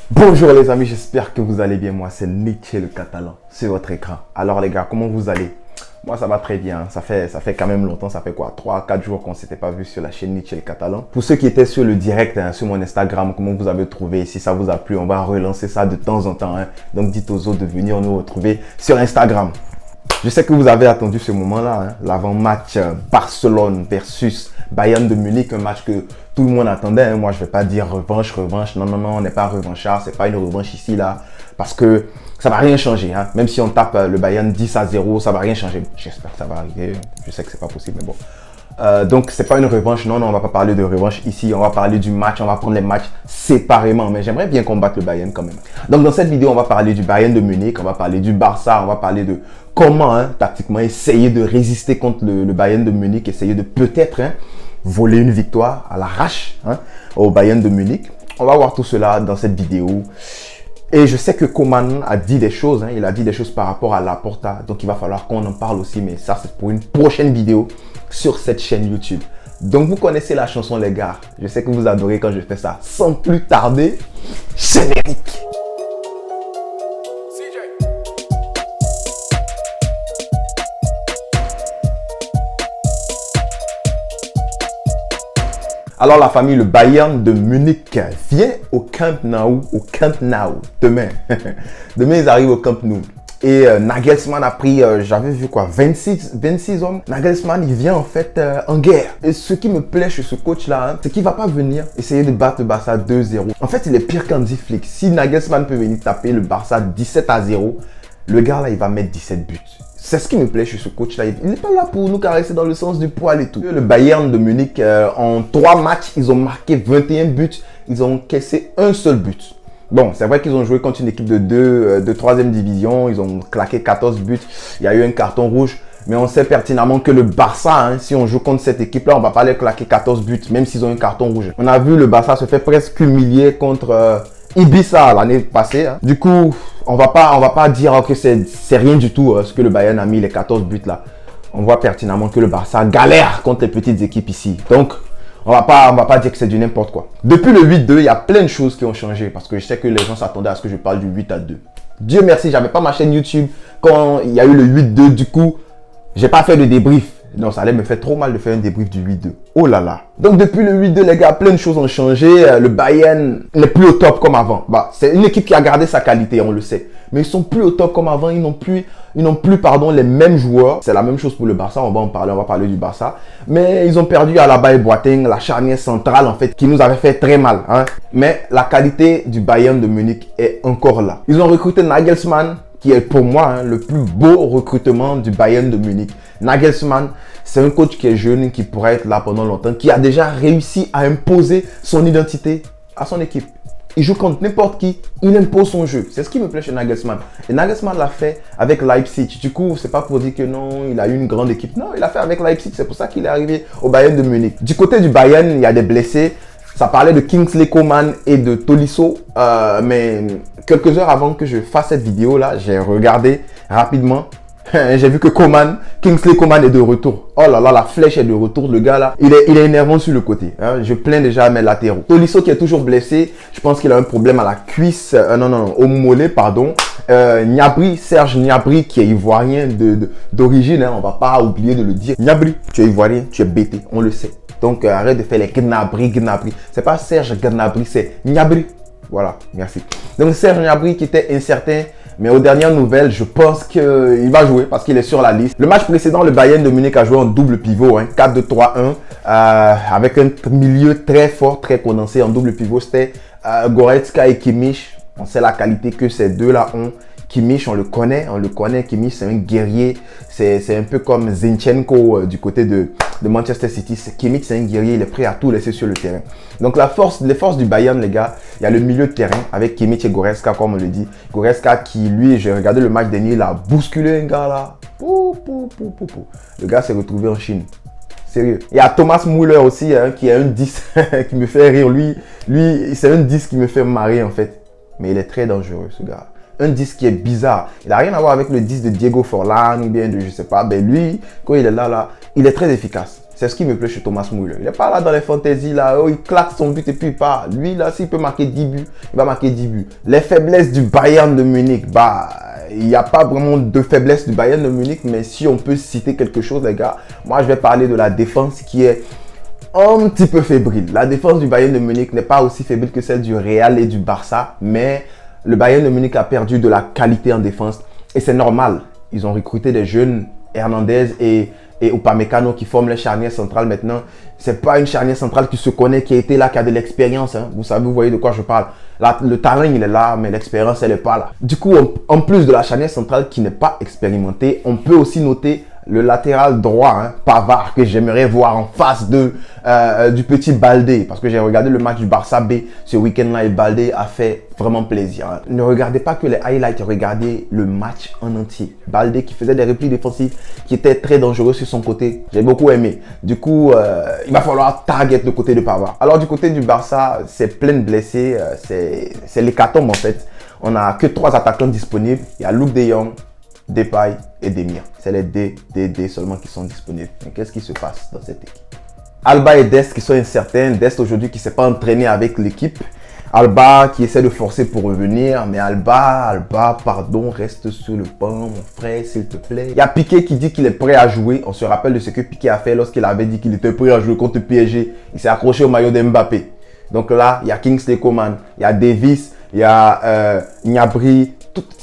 Bonjour les amis, j'espère que vous allez bien. Moi c'est Nietzsche le Catalan, c'est votre écran. Alors les gars, comment vous allez? Moi ça va très bien, ça fait quand même longtemps, ça fait quoi, 3-4 jours qu'on ne s'était pas vu sur la chaîne Nietzsche le Catalan. Pour ceux qui étaient sur le direct, sur mon Instagram, comment vous avez trouvé? Si ça vous a plu, on va relancer ça de temps en temps. Donc dites aux autres de venir nous retrouver sur Instagram. Je sais que vous avez attendu ce moment-là, l'avant-match Barcelone versus Bayern de Munich, un match que tout le monde attendait. Moi, je ne vais pas dire revanche. Non, on n'est pas revanchard, c'est pas une revanche ici, là, parce que ça ne va rien changer. Même si on tape le Bayern 10-0, ça ne va rien changer. J'espère que ça va arriver, je sais que c'est pas possible, mais bon. Donc, c'est pas une revanche. Non, on va pas parler de revanche ici. On va parler du match. On va prendre les matchs séparément. Mais j'aimerais bien combattre le Bayern quand même. Donc, dans cette vidéo, on va parler du Bayern de Munich. On va parler du Barça. On va parler de comment, tactiquement, essayer de résister contre le Bayern de Munich. Essayer de peut-être voler une victoire à l'arrache au Bayern de Munich. On va voir tout cela dans cette vidéo. Et je sais que Coman a dit des choses, il a dit des choses par rapport à Laporta, donc il va falloir qu'on en parle aussi, mais ça c'est pour une prochaine vidéo sur cette chaîne YouTube. Donc vous connaissez la chanson les gars, je sais que vous adorez quand je fais ça. Sans plus tarder, générique. Alors la famille, le Bayern de Munich vient au Camp Nou, demain. Demain ils arrivent au Camp Nou. Et Nagelsmann a pris, j'avais vu quoi, 26 hommes. Nagelsmann, il vient en fait en guerre. Et ce qui me plaît chez ce coach-là, c'est qu'il va pas venir essayer de battre le Barça 2-0. En fait, il est pire qu'Hansi Flick. Si Nagelsmann peut venir taper le Barça 17-0, le gars là, il va mettre 17 buts. C'est ce qui me plaît chez ce coach-là. Il n'est pas là pour nous caresser dans le sens du poil et tout. Le Bayern de Munich, en 3 matchs, ils ont marqué 21 buts. Ils ont caissé un seul but. Bon, c'est vrai qu'ils ont joué contre une équipe de 3e division. Ils ont claqué 14 buts. Il y a eu un carton rouge. Mais on sait pertinemment que le Barça, si on joue contre cette équipe-là, on ne va pas les claquer 14 buts, même s'ils ont un carton rouge. On a vu le Barça se fait presque humilier contre Ibiza l'année passée. Du coup, on va pas dire que c'est rien du tout ce que le Bayern a mis, les 14 buts là. On voit pertinemment que le Barça galère contre les petites équipes ici. Donc, on va pas dire que c'est du n'importe quoi. Depuis le 8-2, il y a plein de choses qui ont changé parce que je sais que les gens s'attendaient à ce que je parle du 8-2. Dieu merci, j'avais pas ma chaîne YouTube quand il y a eu le 8-2. Du coup, j'ai pas fait de débrief. Non, ça allait me faire trop mal de faire un débrief du 8-2. Oh là là. Donc depuis le 8-2, les gars, plein de choses ont changé. Le Bayern n'est plus au top comme avant. Bah, c'est une équipe qui a gardé sa qualité, on le sait. Mais ils sont plus au top comme avant. Ils n'ont plus les mêmes joueurs. C'est la même chose pour le Barça. On va en parler. On va parler du Barça. Mais ils ont perdu Alaba et Boateng, la charnière centrale en fait, qui nous avait fait très mal. Mais la qualité du Bayern de Munich est encore là. Ils ont recruté Nagelsmann, qui est pour moi le plus beau recrutement du Bayern de Munich. Nagelsmann, c'est un coach qui est jeune, qui pourrait être là pendant longtemps, qui a déjà réussi à imposer son identité à son équipe. Il joue contre n'importe qui, il impose son jeu. C'est ce qui me plaît chez Nagelsmann. Et Nagelsmann l'a fait avec Leipzig. Du coup, c'est pas pour dire que non, il a eu une grande équipe. Non, il l'a fait avec Leipzig. C'est pour ça qu'il est arrivé au Bayern de Munich. Du côté du Bayern, il y a des blessés. Ça parlait de Kingsley Coman et de Tolisso, mais quelques heures avant que je fasse cette vidéo là, j'ai regardé rapidement. J'ai vu que Kingsley Coman est de retour. Oh là là, la flèche est de retour. Le gars là, il est énervant sur le côté. Je plains déjà mes latéraux. Tolisso qui est toujours blessé, je pense qu'il a un problème à la cuisse, au mollet, pardon. Serge Gnabry qui est ivoirien d'origine, on va pas oublier de le dire. Gnabry, tu es ivoirien, tu es bêté, on le sait. Donc arrête de faire les Gnabry. C'est pas Serge Gnabry, c'est Gnabry. Voilà, merci. Donc Serge Gnabry qui était incertain, mais aux dernières nouvelles, je pense qu'il va jouer parce qu'il est sur la liste. Le match précédent, le Bayern de Munich a joué en double pivot, 4-2-3-1, avec un milieu très fort, très condensé en double pivot. C'était Goretzka et Kimmich. On sait la qualité que ces deux-là ont. Kimmich, on le connaît. Kimmich, c'est un guerrier. C'est un peu comme Zinchenko du côté de Manchester City. Kimmich, c'est un guerrier. Il est prêt à tout laisser sur le terrain. Donc, les forces du Bayern, les gars, il y a le milieu de terrain avec Kimmich et Goretzka, comme on le dit. Goretzka qui, lui, j'ai regardé le match dernier, il a bousculé un gars là. Le gars s'est retrouvé en Chine. Sérieux. Il y a Thomas Müller aussi, qui est un 10 qui me fait rire. Lui c'est un 10 qui me fait marrer, en fait. Mais il est très dangereux, ce gars. Un 10 qui est bizarre. Il n'a rien à voir avec le 10 de Diego Forlan ou bien de je sais pas. Ben lui, quand il est là, il est très efficace. C'est ce qui me plaît chez Thomas Müller. Il n'est pas là dans les fantaisies, là, oh, il claque son but et puis il part. Lui, là, s'il peut marquer 10 buts, il va marquer 10 buts. Les faiblesses du Bayern de Munich, bah, il n'y a pas vraiment de faiblesse du Bayern de Munich, mais si on peut citer quelque chose, les gars, moi, je vais parler de la défense qui est un petit peu fébrile. La défense du Bayern de Munich n'est pas aussi fébrile que celle du Real et du Barça, mais le Bayern de Munich a perdu de la qualité en défense et c'est normal. Ils ont recruté des jeunes, Hernandez et Upamecano qui forment les charnières centrales maintenant. C'est pas une charnière centrale qui se connaît, qui a été là, qui a de l'expérience. Hein. Vous savez, vous voyez de quoi je parle. Là, le talent, il est là, mais l'expérience, elle n'est pas là. Du coup, en plus de la charnière centrale qui n'est pas expérimentée, on peut aussi noter le latéral droit, hein, Pavard, que j'aimerais voir en face du petit Baldé. Parce que j'ai regardé le match du Barça B ce week-end-là et Baldé a fait vraiment plaisir. Hein. Ne regardez pas que les highlights, regardez le match en entier. Baldé qui faisait des replis défensifs qui étaient très dangereux sur son côté. J'ai beaucoup aimé. Du coup, il va falloir target le côté de Pavard. Alors du côté du Barça, c'est plein de blessés. C'est l'hécatombe en fait. On n'a que 3 attaquants disponibles. Il y a Luuk de Jong, Depay et Demir. C'est les D seulement qui sont disponibles. Mais qu'est-ce qui se passe dans cette équipe? Alba et Dest qui sont incertains. Dest aujourd'hui qui ne s'est pas entraîné avec l'équipe. Alba qui essaie de forcer pour revenir. Mais Alba, pardon, reste sur le banc, mon frère, s'il te plaît. Il y a Piqué qui dit qu'il est prêt à jouer. On se rappelle de ce que Piqué a fait lorsqu'il avait dit qu'il était prêt à jouer contre PSG. Il s'est accroché au maillot d'Mbappé. Donc là, il y a Kingsley Coman, il y a Davis, il y a Gnabry.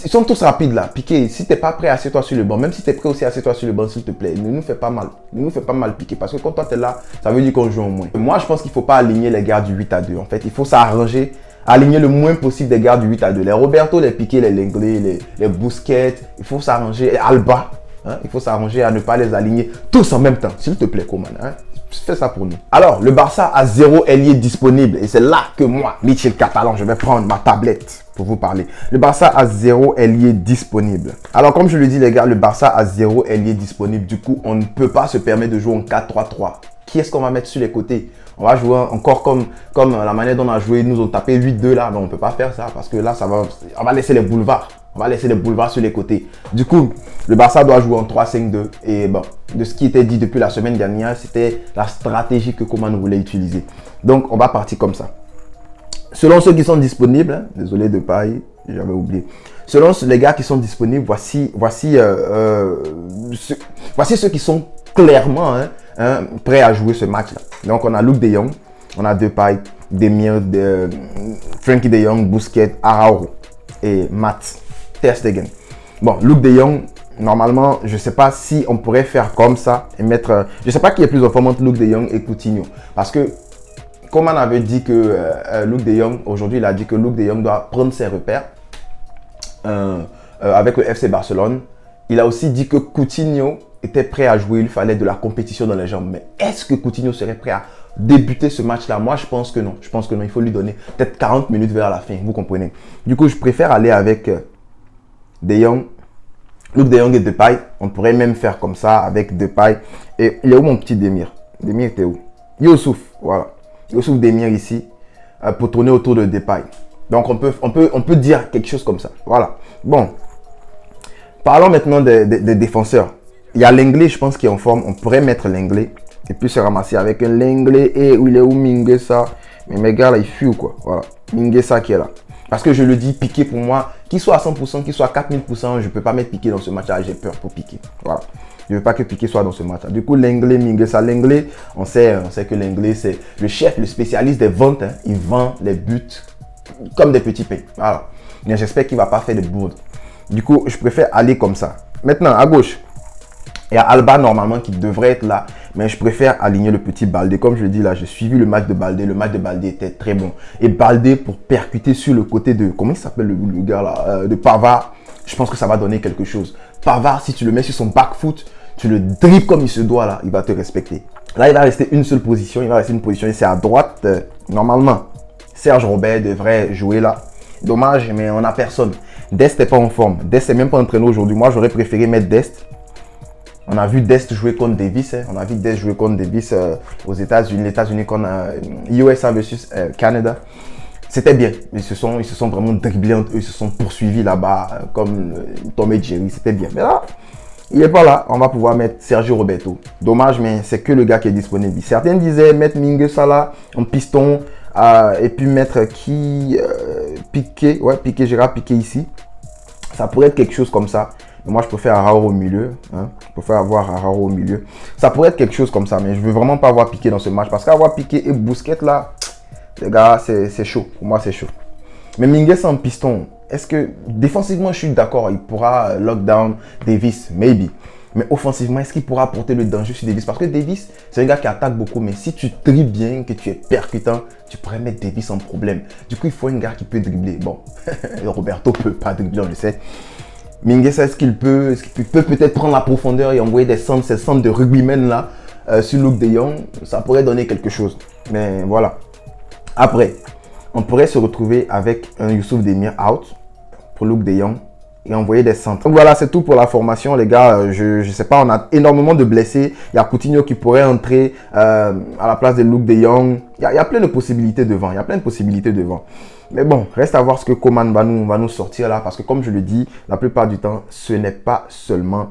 Ils sont tous rapides là. Piqué, si tu n'es pas prêt, assieds-toi sur le banc. Même si tu es prêt aussi, assieds-toi sur le banc, s'il te plaît. Ne nous fais pas mal. Ne nous fais pas mal, Piqué. Parce que quand toi, tu es là, ça veut dire qu'on joue au moins. Moi, je pense qu'il ne faut pas aligner les gars du 8-2. En fait, il faut s'arranger, aligner le moins possible des gars du 8-2. Les Roberto, les Piqué, les Lenglet, les Busquets. Il faut s'arranger. Et Alba, hein, il faut s'arranger à ne pas les aligner tous en même temps. S'il te plaît, Coman. Hein. Fais ça pour nous. Alors, le Barça a 0 ailier disponible. Et c'est là que moi, Michel Catalan, je vais prendre ma tablette pour vous parler. Le Barça a 0 ailier disponible. Alors, comme je le dis, les gars, le Barça a 0 ailier disponible. Du coup, on ne peut pas se permettre de jouer en 4-3-3. Qui est-ce qu'on va mettre sur les côtés? On va jouer encore comme la manière dont on a joué. Ils nous ont tapé 8-2 là. Non, on ne peut pas faire ça parce que là, on va laisser les boulevards. On va laisser les boulevards sur les côtés. Du coup, le Barça doit jouer en 3-5-2. Et bon, de ce qui était dit depuis la semaine dernière, c'était la stratégie que Koeman voulait utiliser. Donc, on va partir comme ça. Selon ceux qui sont disponibles, hein, désolé de paille, j'avais oublié. Selon les gars qui sont disponibles, voici ceux qui sont clairement prêts à jouer ce match-là. Donc, on a Luuk de Jong, on a Depay, Demir, Frenkie de Jong, Busquets, Araujo et Mats Ter Stegen. Bon, Luuk de Jong, normalement, je ne sais pas si on pourrait faire comme ça et mettre... je ne sais pas qui est plus en forme entre Luuk de Jong et Coutinho. Parce que, comme on avait dit que Luuk de Jong, aujourd'hui, il a dit que Luuk de Jong doit prendre ses repères avec le FC Barcelone. Il a aussi dit que Coutinho était prêt à jouer, il fallait de la compétition dans les jambes. Mais est-ce que Coutinho serait prêt à débuter ce match-là? Moi, je pense que non. Je pense que non. Il faut lui donner peut-être 40 minutes vers la fin. Vous comprenez? Du coup, je préfère aller avec De Jong, Luuk de Jong et Depay. On pourrait même faire comme ça avec Depay. Et il est où mon petit Demir? Demir était où? Youssouf, voilà. Youssouf Demir ici pour tourner autour de Depay. Donc, on peut dire quelque chose comme ça. Voilà. Bon. Parlons maintenant des défenseurs. Il y a Lenglet, je pense, qui est en forme. On pourrait mettre Lenglet et puis se ramasser avec un Lenglet. Et où il est où Mingueza? Mais mes gars, là, il fuit ou quoi? Voilà. Mingueza qui est là. Parce que je le dis, Piqué pour moi, qu'il soit à 100%, qu'il soit à 4000%, je ne peux pas mettre Piqué dans ce match-là. J'ai peur pour Piqué. Voilà. Je ne veux pas que Piqué soit dans ce match-là. Du coup, Lenglet, Mingueza. Lenglet, on sait que Lenglet, c'est le chef, le spécialiste des ventes. Hein. Il vend les buts comme des petits pains. Voilà. Mais j'espère qu'il ne va pas faire de bourde. Du coup, je préfère aller comme ça. Maintenant, à gauche, il y a Alba normalement qui devrait être là. Mais je préfère aligner le petit Baldé. Comme je le dis là, j'ai suivi le match de Baldé. Le match de Baldé était très bon. Et Baldé pour percuter sur le côté de... Comment il s'appelle le gars là de Pavard. Je pense que ça va donner quelque chose. Pavard, si tu le mets sur son back foot, tu le dribbles comme il se doit là, il va te respecter. Là, il va rester une seule position. Il va rester une position et c'est à droite. Normalement, Serge Robert devrait jouer là. Dommage, mais on n'a personne. Dest n'est pas en forme. Dest n'est même pas entraîné aujourd'hui. Moi, j'aurais préféré mettre Dest. On a vu Dest jouer contre Davis. Hein. On a vu Dest jouer contre Davis aux États-Unis. Les États-Unis contre USA versus Canada. C'était bien. Ils se sont vraiment dribblés entre eux. Ils se sont poursuivis là-bas comme Tom et Jerry. C'était bien. Mais là, il n'est pas là. On va pouvoir mettre Sergio Roberto. Dommage, mais c'est que le gars qui est disponible. Certains disaient mettre Mingue Salah en piston et puis mettre qui Piqué. Ouais, Piqué, Gérard Piqué ici. Ça pourrait être quelque chose comme ça. Mais moi, je préfère Araujo au milieu. Hein. Je préfère avoir Araujo au milieu. Ça pourrait être quelque chose comme ça, mais je veux vraiment pas avoir Piqué dans ce match. Parce qu'avoir Piqué et Busquets là, les gars, c'est chaud. Pour moi, c'est chaud. Mais Mingue en piston, est-ce que défensivement, je suis d'accord, il pourra lockdown Davis, maybe. Mais offensivement, est-ce qu'il pourra apporter le danger sur Davis? Parce que Davis, c'est un gars qui attaque beaucoup, mais si tu dribbles bien, que tu es percutant, tu pourrais mettre Davis en problème. Du coup, il faut un gars qui peut dribbler. Bon, Roberto peut pas dribbler, on le sait. Mingue, est-ce qu'il peut peut-être prendre la profondeur et envoyer des centres, ces centres de rugbymen là, sur Luuk de Jong? Ça pourrait donner quelque chose. Mais voilà. Après, on pourrait se retrouver avec un Youssouf Demir out pour Luuk de Jong et envoyer des centres. Donc voilà, c'est tout pour la formation, les gars. Je sais pas, on a énormément de blessés. Il y a Coutinho qui pourrait entrer à la place de Luuk de Jong. Il y a plein de possibilités devant. Mais bon, reste à voir ce que Coman va nous sortir là. Parce que comme je le dis, la plupart du temps, ce n'est pas seulement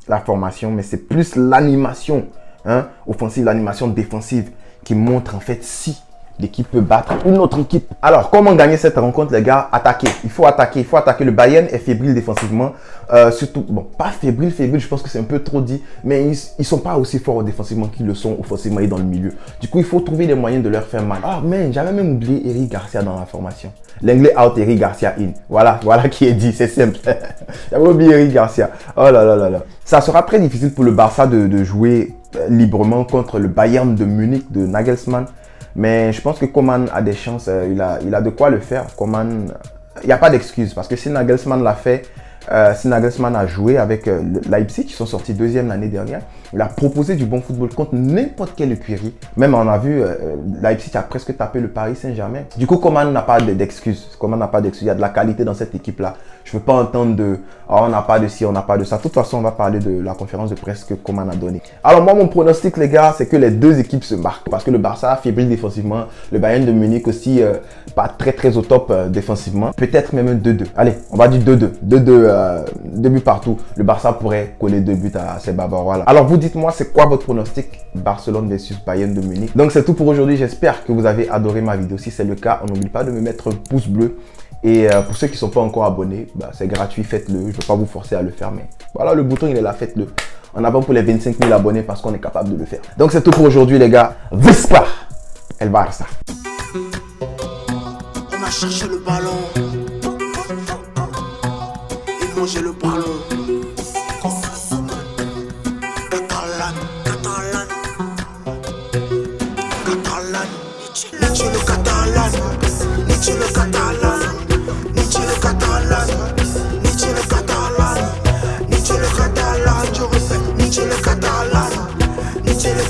la formation, mais c'est plus l'animation offensive, l'animation défensive qui montre en fait si l'équipe peut battre une autre équipe. Alors, comment gagner cette rencontre, les gars? Attaquer. Il faut attaquer. Le Bayern est fébrile défensivement. Surtout, bon, pas fébrile, je pense que c'est un peu trop dit, mais ils sont pas aussi forts défensivement qu'ils le sont offensivement et dans le milieu. Du coup, il faut trouver des moyens de leur faire mal. Ah, mais j'avais même oublié Eric Garcia dans la formation. L'anglais out, Eric Garcia in. Voilà qui est dit, c'est simple. J'avais oublié Eric Garcia. Oh là là là là. Ça sera très difficile pour le Barça de jouer librement contre le Bayern de Munich de Nagelsmann. Mais je pense que Coman a des chances, il a de quoi le faire. Coman, il n'y a pas d'excuse parce que si Nagelsmann l'a fait, si Nagelsmann a joué avec Leipzig, ils sont sortis deuxième l'année dernière, il a proposé du bon football contre n'importe quelle écurie. Même on a vu, Leipzig a presque tapé le Paris Saint-Germain. Du coup, Coman n'a pas d'excuse. Il y a de la qualité dans cette équipe-là. Je ne veux pas entendre on n'a pas de ci, on n'a pas de ça. De toute façon, on va parler de la conférence de presse que Coman a donnée. Alors moi, mon pronostic, les gars, c'est que les deux équipes se marquent. Parce que le Barça a fébrile défensivement. Le Bayern de Munich aussi, pas très au top défensivement. Peut-être même un 2-2. Allez, on va dire 2-2. 2 buts partout. Le Barça pourrait coller 2 buts à ces Bavarois là. Alors vous dites-moi, c'est quoi votre pronostic Barcelone versus Bayern de Munich? Donc c'est tout pour aujourd'hui. J'espère que vous avez adoré ma vidéo. Si c'est le cas, on n'oublie pas de me mettre un pouce bleu. Et pour ceux qui ne sont pas encore abonnés, c'est gratuit, faites-le. Je ne vais pas vous forcer à le faire, mais voilà, le bouton il est là, faites-le. En avant pour les 25 000 abonnés parce qu'on est capable de le faire. Donc c'est tout pour aujourd'hui, les gars. Visca El Barça. On a cherché le ballon. Et mangé le ballon. Catalan, je répète, Nietzsche le catalan, Nietzsche le